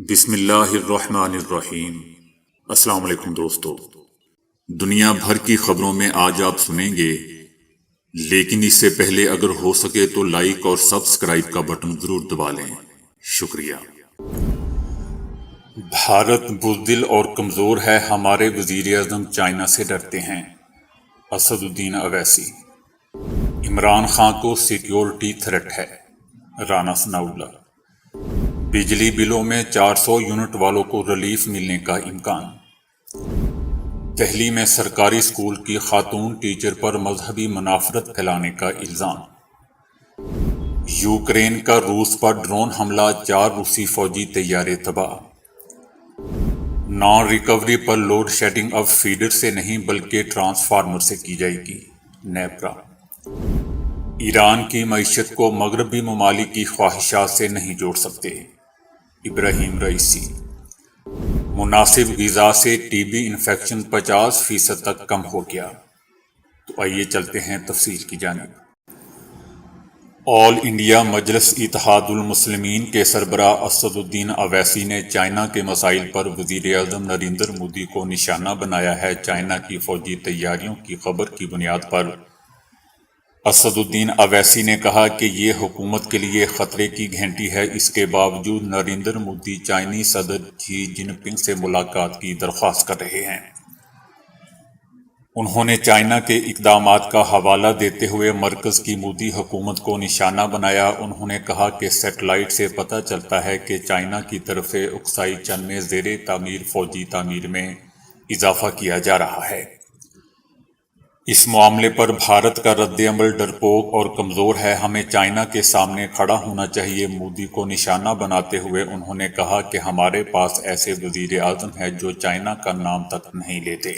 بسم اللہ الرحمن الرحیم۔ السلام علیکم دوستو، دنیا بھر کی خبروں میں آج آپ سنیں گے، لیکن اس سے پہلے اگر ہو سکے تو لائک اور سبسکرائب کا بٹن ضرور دبا لیں۔ شکریہ۔ بھارت بزدل اور کمزور ہے، ہمارے وزیر اعظم چائنا سے ڈرتے ہیں۔ اسد الدین اویسی۔ عمران خان کو سیکیورٹی تھریٹ ہے، رانا ثناءاللہ۔ بجلی بلوں میں 400 یونٹ والوں کو ریلیف ملنے کا امکان۔ دہلی میں سرکاری اسکول کی خاتون ٹیچر پر مذہبی منافرت پھیلانے کا الزام۔ یوکرین کا روس پر ڈرون حملہ، 4 روسی فوجی طیارے تباہ۔ نان ریکوری پر لوڈ شیڈنگ اب فیڈر سے نہیں بلکہ ٹرانسفارمر سے کی جائے گی، نیپرا۔ ایران کی معیشت کو مغربی ممالک کی خواہشات سے نہیں جوڑ سکتے، ابراہیم رئیسی۔ مناسب غذا سے ٹی بی انفیکشن 50% تک کم ہو گیا۔ تو آئیے چلتے ہیں تفصیل کی جانب۔ آل انڈیا مجلس اتحاد المسلمین کے سربراہ اسد الدین اویسی نے چائنا کے مسائل پر وزیر اعظم نریندر مودی کو نشانہ بنایا ہے۔ چائنا کی فوجی تیاریوں کی خبر کی بنیاد پر اسد الدین اویسی نے کہا کہ یہ حکومت کے لیے خطرے کی گھنٹی ہے۔ اس کے باوجود نریندر مودی چائنی صدر شی جن پنگ سے ملاقات کی درخواست کر رہے ہیں۔ انہوں نے چائنا کے اقدامات کا حوالہ دیتے ہوئے مرکز کی مودی حکومت کو نشانہ بنایا۔ انہوں نے کہا کہ سیٹلائٹ سے پتہ چلتا ہے کہ چائنا کی طرف سے اقصائی چین میں زیر تعمیر فوجی تعمیر میں اضافہ کیا جا رہا ہے۔ اس معاملے پر بھارت کا رد عمل ڈرپوک اور کمزور ہے، ہمیں چائنا کے سامنے کھڑا ہونا چاہیے۔ مودی کو نشانہ بناتے ہوئے انہوں نے کہا کہ ہمارے پاس ایسے وزیر اعظم ہیں جو چائنا کا نام تک نہیں لیتے۔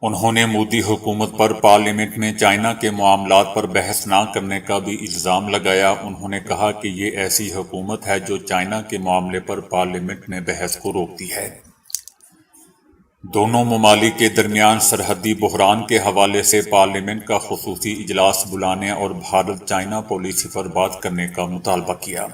انہوں نے مودی حکومت پر پارلیمنٹ میں چائنا کے معاملات پر بحث نہ کرنے کا بھی الزام لگایا۔ انہوں نے کہا کہ یہ ایسی حکومت ہے جو چائنا کے معاملے پر پارلیمنٹ میں بحث کو روکتی ہے۔ دونوں ممالک کے درمیان سرحدی بحران کے حوالے سے پارلیمنٹ کا خصوصی اجلاس بلانے اور بھارت چائنا پالیسی پر بات کرنے کا مطالبہ کیا۔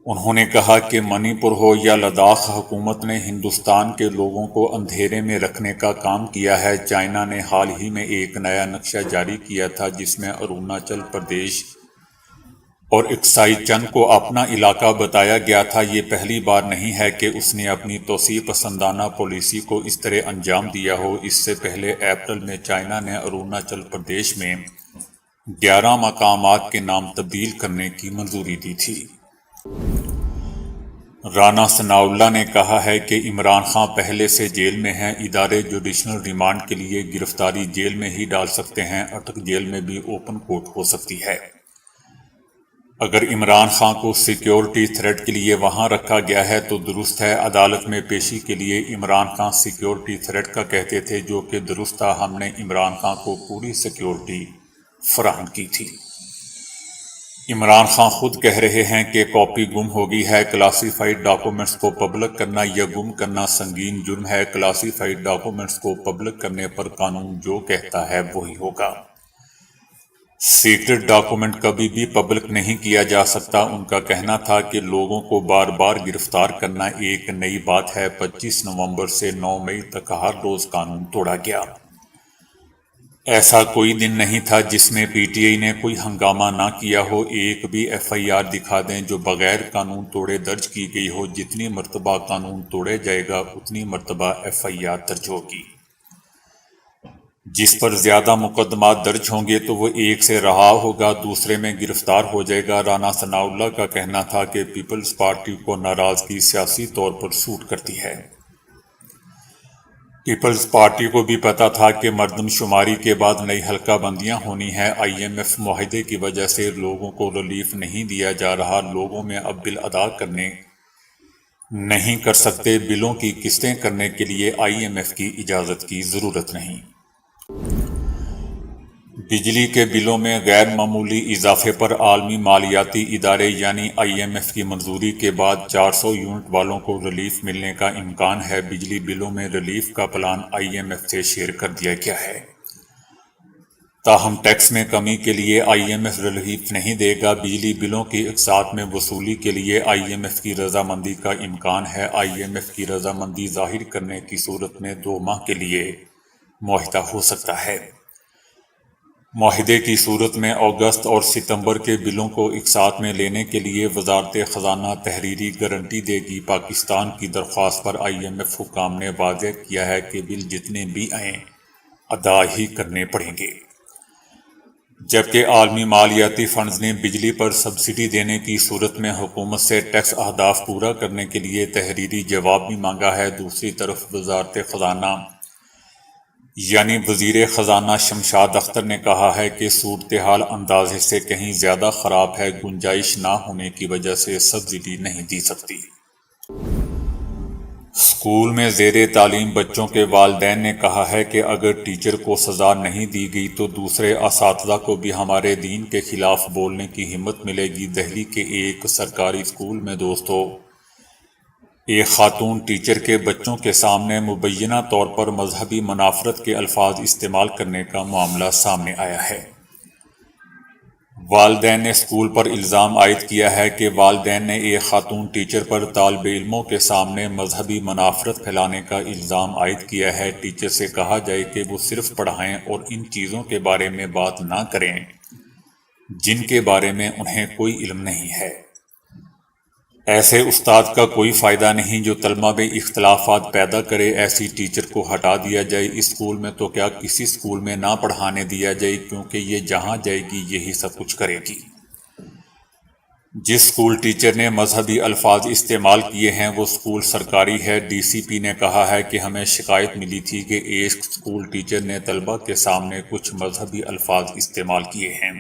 انہوں نے کہا کہ منی پور ہو یا لداخ، حکومت نے ہندوستان کے لوگوں کو اندھیرے میں رکھنے کا کام کیا ہے۔ چائنا نے حال ہی میں ایک نیا نقشہ جاری کیا تھا جس میں اروناچل پردیش اور اقصائی چین کو اپنا علاقہ بتایا گیا تھا۔ یہ پہلی بار نہیں ہے کہ اس نے اپنی توسیع پسندانہ پالیسی کو اس طرح انجام دیا ہو۔ اس سے پہلے اپریل میں چائنا نے اروناچل پردیش میں 11 مقامات کے نام تبدیل کرنے کی منظوری دی تھی۔ رانا ثناءاللہ نے کہا ہے کہ عمران خان پہلے سے جیل میں ہیں، ادارے جوڈیشل ریمانڈ کے لیے گرفتاری جیل میں ہی ڈال سکتے ہیں، اٹک جیل میں بھی اوپن کورٹ ہو سکتی ہے۔ اگر عمران خان کو سیکیورٹی تھریٹ کے لیے وہاں رکھا گیا ہے تو درست ہے۔ عدالت میں پیشی کے لیے عمران خان سیکیورٹی تھریٹ کا کہتے تھے، جو کہ درست تھا۔ ہم نے عمران خان کو پوری سیکیورٹی فراہم کی تھی۔ عمران خان خود کہہ رہے ہیں کہ کاپی گم ہو گئی ہے۔ کلاسیفائیڈ ڈاکومنٹس کو پبلک کرنا یا گم کرنا سنگین جرم ہے۔ کلاسیفائیڈ ڈاکومنٹس کو پبلک کرنے پر قانون جو کہتا ہے وہی ہوگا۔ سیکرٹ ڈاکومنٹ کبھی بھی پبلک نہیں کیا جا سکتا۔ ان کا کہنا تھا کہ لوگوں کو بار بار گرفتار کرنا ایک نئی بات ہے۔ 25 نومبر سے 9 مئی تک ہر روز قانون توڑا گیا۔ ایسا کوئی دن نہیں تھا جس میں پی ٹی آئی نے کوئی ہنگامہ نہ کیا ہو۔ ایک بھی ایف آئی آر دکھا دیں جو بغیر قانون توڑے درج کی گئی ہو۔ جتنی مرتبہ قانون توڑے جائے گا اتنی مرتبہ ایف آئی آر درج ہوگی۔ جس پر زیادہ مقدمات درج ہوں گے تو وہ ایک سے رہا ہوگا، دوسرے میں گرفتار ہو جائے گا۔ رانا ثناءاللہ کا کہنا تھا کہ پیپلز پارٹی کو ناراضگی سیاسی طور پر سوٹ کرتی ہے۔ پیپلز پارٹی کو بھی پتا تھا کہ مردم شماری کے بعد نئی حلقہ بندیاں ہونی ہیں۔ آئی ایم ایف معاہدے کی وجہ سے لوگوں کو ریلیف نہیں دیا جا رہا۔ لوگوں میں اب بل ادا کرنے نہیں کر سکتے۔ بلوں کی قسطیں کرنے کے لیے آئی ایم ایف کی اجازت کی ضرورت نہیں۔ بجلی کے بلوں میں غیر معمولی اضافے پر عالمی مالیاتی ادارے یعنی آئی ایم ایف کی منظوری کے بعد 400 یونٹ والوں کو ریلیف ملنے کا امکان ہے۔ بجلی بلوں میں ریلیف کا پلان آئی ایم ایف سے شیئر کر دیا گیا ہے۔ تاہم ٹیکس میں کمی کے لیے آئی ایم ایف ریلیف نہیں دے گا۔ بجلی بلوں کی اقساط میں وصولی کے لیے آئی ایم ایف کی رضامندی کا امکان ہے۔ آئی ایم ایف کی رضامندی ظاہر کرنے کی صورت میں 2 ماہ کے لیے معاہدہ ہو سکتا ہے۔ معاہدے کی صورت میں اگست اور ستمبر کے بلوں کو اقساط میں لینے کے لیے وزارت خزانہ تحریری گارنٹی دے گی۔ پاکستان کی درخواست پر آئی ایم ایف حکام نے واضح کیا ہے کہ بل جتنے بھی آئیں ادا ہی کرنے پڑیں گے، جبکہ عالمی مالیاتی فنڈز نے بجلی پر سبسڈی دینے کی صورت میں حکومت سے ٹیکس اہداف پورا کرنے کے لیے تحریری جواب بھی مانگا ہے۔ دوسری طرف وزارت خزانہ یعنی وزیر خزانہ شمشاد اختر نے کہا ہے کہ صورتحال اندازے سے کہیں زیادہ خراب ہے، گنجائش نہ ہونے کی وجہ سے سبسڈی نہیں دی سکتی۔ اسکول میں زیر تعلیم بچوں کے والدین نے کہا ہے کہ اگر ٹیچر کو سزا نہیں دی گئی تو دوسرے اساتذہ کو بھی ہمارے دین کے خلاف بولنے کی ہمت ملے گی۔ دہلی کے ایک سرکاری اسکول میں ایک خاتون ٹیچر کے بچوں کے سامنے مبینہ طور پر مذہبی منافرت کے الفاظ استعمال کرنے کا معاملہ سامنے آیا ہے۔ والدین نے اسکول پر الزام عائد کیا ہے کہ والدین نے ایک خاتون ٹیچر پر طالب علموں کے سامنے مذہبی منافرت پھیلانے کا الزام عائد کیا ہے۔ ٹیچر سے کہا جائے کہ وہ صرف پڑھائیں اور ان چیزوں کے بارے میں بات نہ کریں جن کے بارے میں انہیں کوئی علم نہیں ہے۔ ایسے استاد کا کوئی فائدہ نہیں جو طلبہ میں اختلافات پیدا کرے۔ ایسی ٹیچر کو ہٹا دیا جائے۔ اس اسکول میں تو کیا کسی اسکول میں نہ پڑھانے دیا جائے، کیونکہ یہ جہاں جائے گی یہی سب کچھ کرے گی۔ جس اسکول ٹیچر نے مذہبی الفاظ استعمال کیے ہیں وہ اسکول سرکاری ہے۔ ڈی سی پی نے کہا ہے کہ ہمیں شکایت ملی تھی کہ ایک اسکول ٹیچر نے طلبہ کے سامنے کچھ مذہبی الفاظ استعمال کیے ہیں۔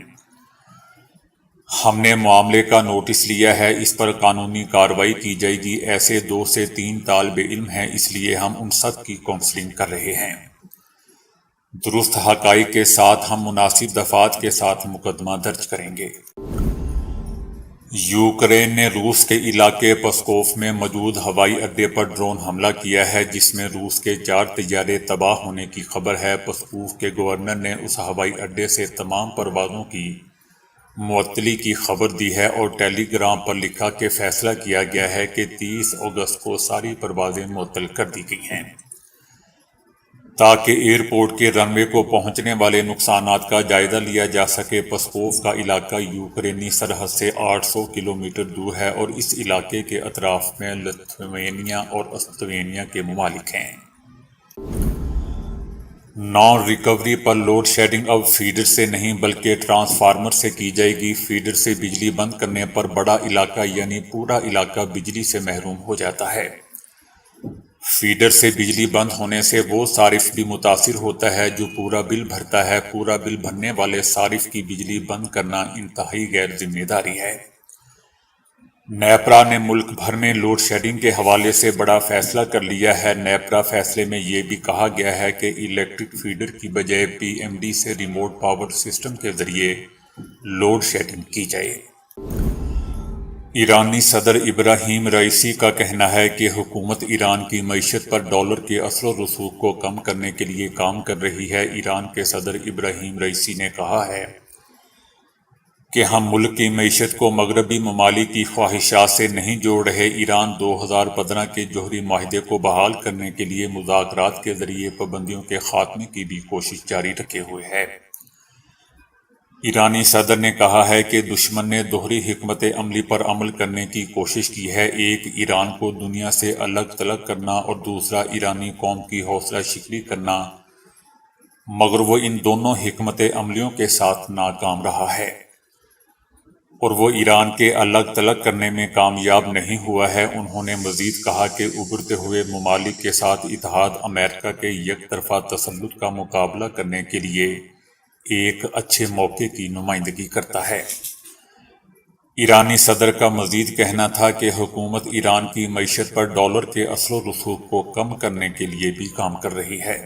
ہم نے معاملے کا نوٹس لیا ہے، اس پر قانونی کارروائی کی جائے گی۔ ایسے 2 سے 3 طالب علم ہیں، اس لیے ہم ان سب کی کونسلنگ کر رہے ہیں۔ درست حقائق کے ساتھ ہم مناسب دفعات کے ساتھ مقدمہ درج کریں گے۔ یوکرین نے روس کے علاقے پسکوف میں موجود ہوائی اڈے پر ڈرون حملہ کیا ہے، جس میں روس کے 4 طیارے تباہ ہونے کی خبر ہے۔ پسکوف کے گورنر نے اس ہوائی اڈے سے تمام پروازوں کی معطلی کی خبر دی ہے اور ٹیلی گرام پر لکھا کہ فیصلہ کیا گیا ہے کہ 30 اگست کو ساری پروازیں معطل کر دی گئی ہیں تاکہ ایئرپورٹ کے رن وے کو پہنچنے والے نقصانات کا جائزہ لیا جا سکے۔ پسکوف کا علاقہ یوکرینی سرحد سے 800 کلومیٹر دور ہے اور اس علاقے کے اطراف میں لتھوینیا اور استونیا کے ممالک ہیں۔ نان ریکوری پر لوڈ شیڈنگ اب فیڈر سے نہیں بلکہ ٹرانسفارمر سے کی جائے گی۔ فیڈر سے بجلی بند کرنے پر بڑا علاقہ یعنی پورا علاقہ بجلی سے محروم ہو جاتا ہے۔ فیڈر سے بجلی بند ہونے سے وہ صارف بھی متاثر ہوتا ہے جو پورا بل بھرتا ہے۔ پورا بل بھرنے والے صارف کی بجلی بند کرنا انتہائی غیر ذمہ داری ہے۔ نیپرا نے ملک بھر میں لوڈ شیڈنگ کے حوالے سے بڑا فیصلہ کر لیا ہے۔ نیپرا فیصلے میں یہ بھی کہا گیا ہے کہ الیکٹرک فیڈر کی بجائے پی ایم ڈی سے ریموٹ پاور سسٹم کے ذریعے لوڈ شیڈنگ کی جائے۔ ایرانی صدر ابراہیم رئیسی کا کہنا ہے کہ حکومت ایران کی معیشت پر ڈالر کے اثر و رسوخ کو کم کرنے کے لیے کام کر رہی ہے۔ ایران کے صدر ابراہیم رئیسی نے کہا ہے کہ ہم ملک کی معیشت کو مغربی ممالک کی خواہشات سے نہیں جوڑ رہے۔ ایران 2015 کے جوہری معاہدے کو بحال کرنے کے لیے مذاکرات کے ذریعے پابندیوں کے خاتمے کی بھی کوشش جاری رکھے ہوئے ہے۔ ایرانی صدر نے کہا ہے کہ دشمن نے دوہری حکمت عملی پر عمل کرنے کی کوشش کی ہے، ایک ایران کو دنیا سے الگ تھلگ کرنا اور دوسرا ایرانی قوم کی حوصلہ شکنی کرنا، مگر وہ ان دونوں حکمت عملیوں کے ساتھ ناکام رہا ہے اور وہ ایران کے الگ تھلگ کرنے میں کامیاب نہیں ہوا ہے۔ انہوں نے مزید کہا کہ ابھرتے ہوئے ممالک کے ساتھ اتحاد امریکہ کے یک طرفہ تسلط کا مقابلہ کرنے کے لیے ایک اچھے موقع کی نمائندگی کرتا ہے۔ ایرانی صدر کا مزید کہنا تھا کہ حکومت ایران کی معیشت پر ڈالر کے اثر و رسوخ کو کم کرنے کے لیے بھی کام کر رہی ہے۔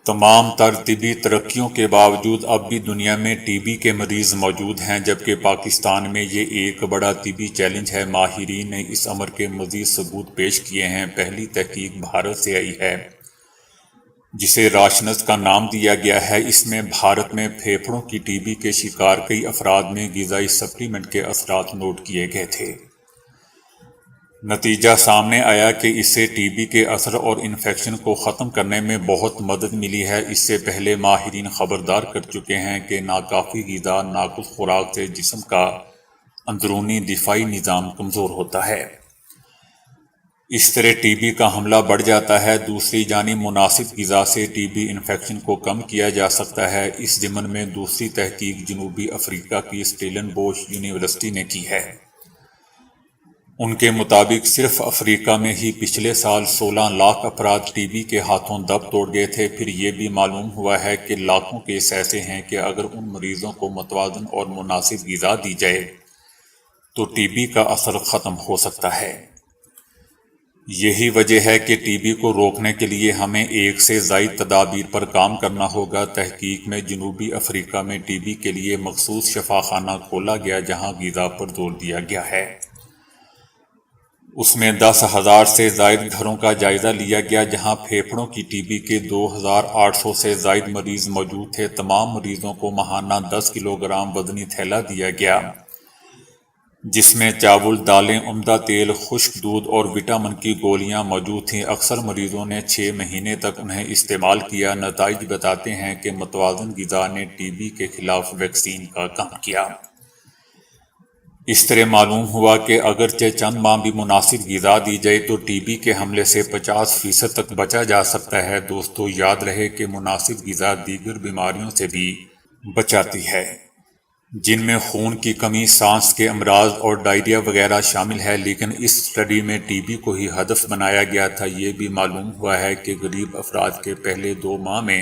تمام تر طبی ترقیوں کے باوجود اب بھی دنیا میں ٹی بی کے مریض موجود ہیں، جبکہ پاکستان میں یہ ایک بڑا طبی چیلنج ہے۔ ماہرین نے اس امر کے مزید ثبوت پیش کیے ہیں۔ پہلی تحقیق بھارت سے آئی ہے جسے راشنز کا نام دیا گیا ہے، اس میں بھارت میں پھیپھڑوں کی ٹی بی کے شکار کئی افراد میں غذائی سپلیمنٹ کے اثرات نوٹ کیے گئے تھے۔ نتیجہ سامنے آیا کہ اس سے ٹی بی کے اثر اور انفیکشن کو ختم کرنے میں بہت مدد ملی ہے۔ اس سے پہلے ماہرین خبردار کر چکے ہیں کہ ناکافی غذا، ناقص خوراک سے جسم کا اندرونی دفاعی نظام کمزور ہوتا ہے۔ اس طرح ٹی بی کا حملہ بڑھ جاتا ہے۔ دوسری جانب مناسب غذا سے ٹی بی انفیکشن کو کم کیا جا سکتا ہے۔ اس ضمن میں دوسری تحقیق جنوبی افریقہ کی اسٹیلن بوش یونیورسٹی نے کی ہے۔ ان کے مطابق صرف افریقہ میں ہی پچھلے سال 16 لاکھ افراد ٹی بی کے ہاتھوں دب توڑ گئے تھے۔ پھر یہ بھی معلوم ہوا ہے کہ لاکھوں کیس ایسے ہیں کہ اگر ان مریضوں کو متوازن اور مناسب غذا دی جائے تو ٹی بی کا اثر ختم ہو سکتا ہے۔ یہی وجہ ہے کہ ٹی بی کو روکنے کے لیے ہمیں ایک سے زائد تدابیر پر کام کرنا ہوگا۔ تحقیق میں جنوبی افریقہ میں ٹی بی کے لیے مخصوص شفاخانہ کھولا گیا جہاں غذا پر زور دیا گیا ہے۔ اس میں 10,000 سے زائد گھروں کا جائزہ لیا گیا جہاں پھیپھڑوں کی ٹی بی کے 2,800 سے زائد مریض موجود تھے۔ تمام مریضوں کو ماہانہ 10 کلو گرام وزنی تھیلا دیا گیا جس میں چاول، دالیں، عمدہ تیل، خشک دودھ اور وٹامن کی گولیاں موجود تھیں۔ اکثر مریضوں نے 6 مہینے تک انہیں استعمال کیا۔ نتائج بتاتے ہیں کہ متوازن غذا نے ٹی بی کے خلاف ویکسین کا کام کیا۔ اس طرح معلوم ہوا کہ اگرچہ چند ماہ بھی مناسب غذا دی جائے تو ٹی بی کے حملے سے 50% تک بچا جا سکتا ہے۔ دوستو، یاد رہے کہ مناسب غذا دیگر بیماریوں سے بھی بچاتی ہے، جن میں خون کی کمی، سانس کے امراض اور ڈائریا وغیرہ شامل ہے۔ لیکن اس اسٹڈی میں ٹی بی کو ہی ہدف بنایا گیا تھا۔ یہ بھی معلوم ہوا ہے کہ غریب افراد کے پہلے 2 ماہ میں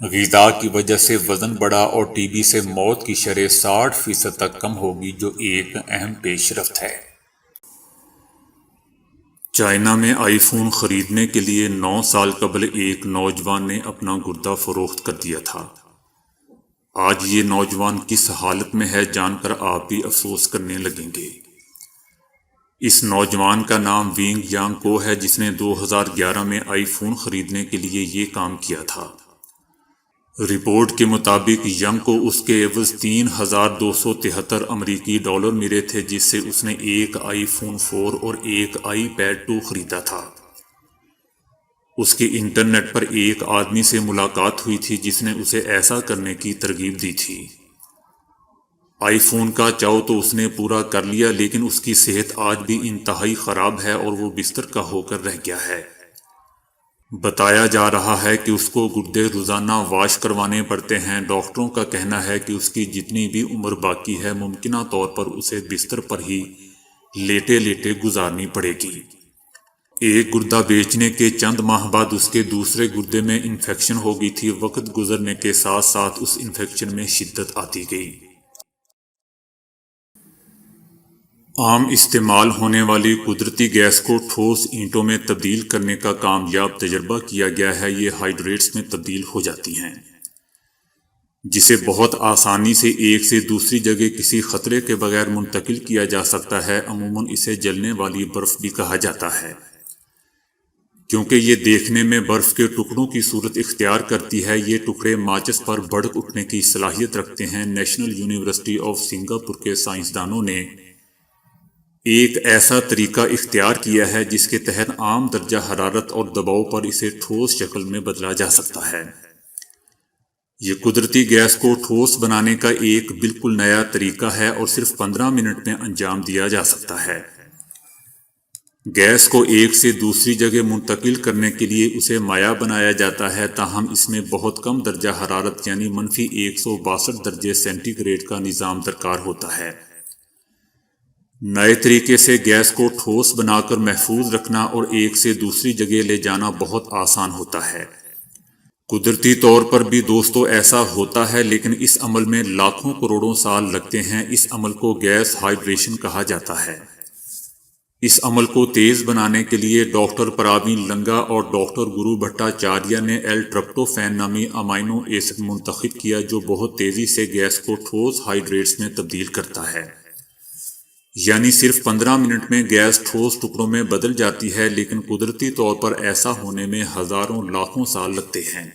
غذا کی وجہ سے وزن بڑھا اور ٹی بی سے موت کی شرح 60% تک کم ہوگی، جو ایک اہم پیش رفت ہے۔ چائنا میں آئی فون خریدنے کے لیے 9 سال قبل ایک نوجوان نے اپنا گردہ فروخت کر دیا تھا۔ آج یہ نوجوان کس حالت میں ہے جان کر آپ بھی افسوس کرنے لگیں گے۔ اس نوجوان کا نام وینگ یانگ کو ہے جس نے 2011 میں آئی فون خریدنے کے لیے یہ کام کیا تھا۔ رپورٹ کے مطابق ینگ کو اس کے عوض $3,273 امریکی ملے تھے، جس سے اس نے ایک آئی فون 4 اور ایک آئی پیڈ 2 خریدا تھا۔ اس کے انٹرنیٹ پر ایک آدمی سے ملاقات ہوئی تھی جس نے اسے ایسا کرنے کی ترغیب دی تھی۔ آئی فون کا چاؤ تو اس نے پورا کر لیا، لیکن اس کی صحت آج بھی انتہائی خراب ہے اور وہ بستر کا ہو کر رہ گیا ہے۔ بتایا جا رہا ہے کہ اس کو گردے روزانہ واش کروانے پڑتے ہیں۔ ڈاکٹروں کا کہنا ہے کہ اس کی جتنی بھی عمر باقی ہے ممکنہ طور پر اسے بستر پر ہی لیٹے لیٹے گزارنی پڑے گی۔ ایک گردہ بیچنے کے چند ماہ بعد اس کے دوسرے گردے میں انفیکشن ہو گئی تھی۔ وقت گزرنے کے ساتھ ساتھ اس انفیکشن میں شدت آتی گئی۔ عام استعمال ہونے والی قدرتی گیس کو ٹھوس اینٹوں میں تبدیل کرنے کا کامیاب تجربہ کیا گیا ہے۔ یہ ہائیڈریٹس میں تبدیل ہو جاتی ہیں، جسے بہت آسانی سے ایک سے دوسری جگہ کسی خطرے کے بغیر منتقل کیا جا سکتا ہے۔ عموماً اسے جلنے والی برف بھی کہا جاتا ہے، کیونکہ یہ دیکھنے میں برف کے ٹکڑوں کی صورت اختیار کرتی ہے۔ یہ ٹکڑے ماچس پر بھڑک اٹھنے کی صلاحیت رکھتے ہیں۔ نیشنل یونیورسٹی آف سنگاپور کے سائنسدانوں نے ایک ایسا طریقہ اختیار کیا ہے جس کے تحت عام درجہ حرارت اور دباؤ پر اسے ٹھوس شکل میں بدلا جا سکتا ہے۔ یہ قدرتی گیس کو ٹھوس بنانے کا ایک بالکل نیا طریقہ ہے اور صرف 15 منٹ میں انجام دیا جا سکتا ہے۔ گیس کو ایک سے دوسری جگہ منتقل کرنے کے لیے اسے مائع بنایا جاتا ہے، تاہم اس میں بہت کم درجہ حرارت یعنی -162 درجے سینٹی گریڈ کا نظام درکار ہوتا ہے۔ نئے طریقے سے گیس کو ٹھوس بنا کر محفوظ رکھنا اور ایک سے دوسری جگہ لے جانا بہت آسان ہوتا ہے۔ قدرتی طور پر بھی دوستو ایسا ہوتا ہے، لیکن اس عمل میں لاکھوں کروڑوں سال لگتے ہیں۔ اس عمل کو گیس ہائیڈریشن کہا جاتا ہے۔ اس عمل کو تیز بنانے کے لیے ڈاکٹر پراوین لنگا اور ڈاکٹر گرو بھٹاچاریہ نے ایل-ٹرپٹوفین نامی امائنو ایسڈ منتخب کیا جو بہت تیزی سے گیس کو ٹھوس ہائیڈریٹس میں تبدیل کرتا ہے۔ یعنی صرف 15 منٹ میں گیس ٹھوس ٹکڑوں میں بدل جاتی ہے، لیکن قدرتی طور پر ایسا ہونے میں ہزاروں لاکھوں سال لگتے ہیں۔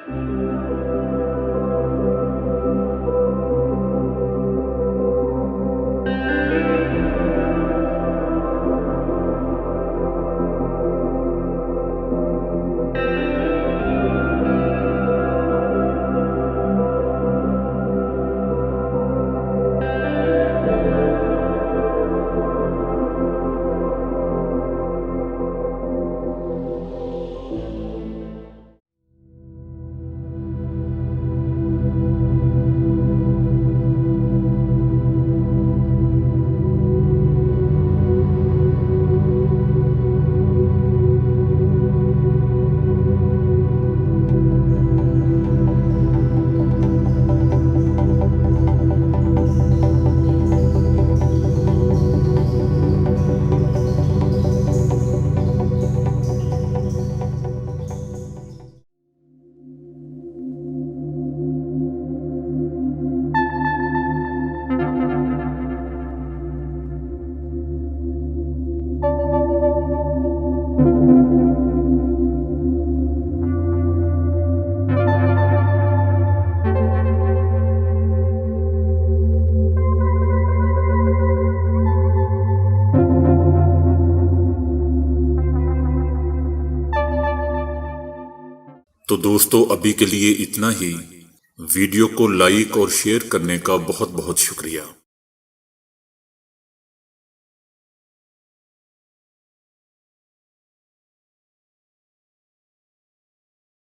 تو دوستو ابھی کے لیے اتنا ہی۔ ویڈیو کو لائک اور شیئر کرنے کا بہت بہت شکریہ۔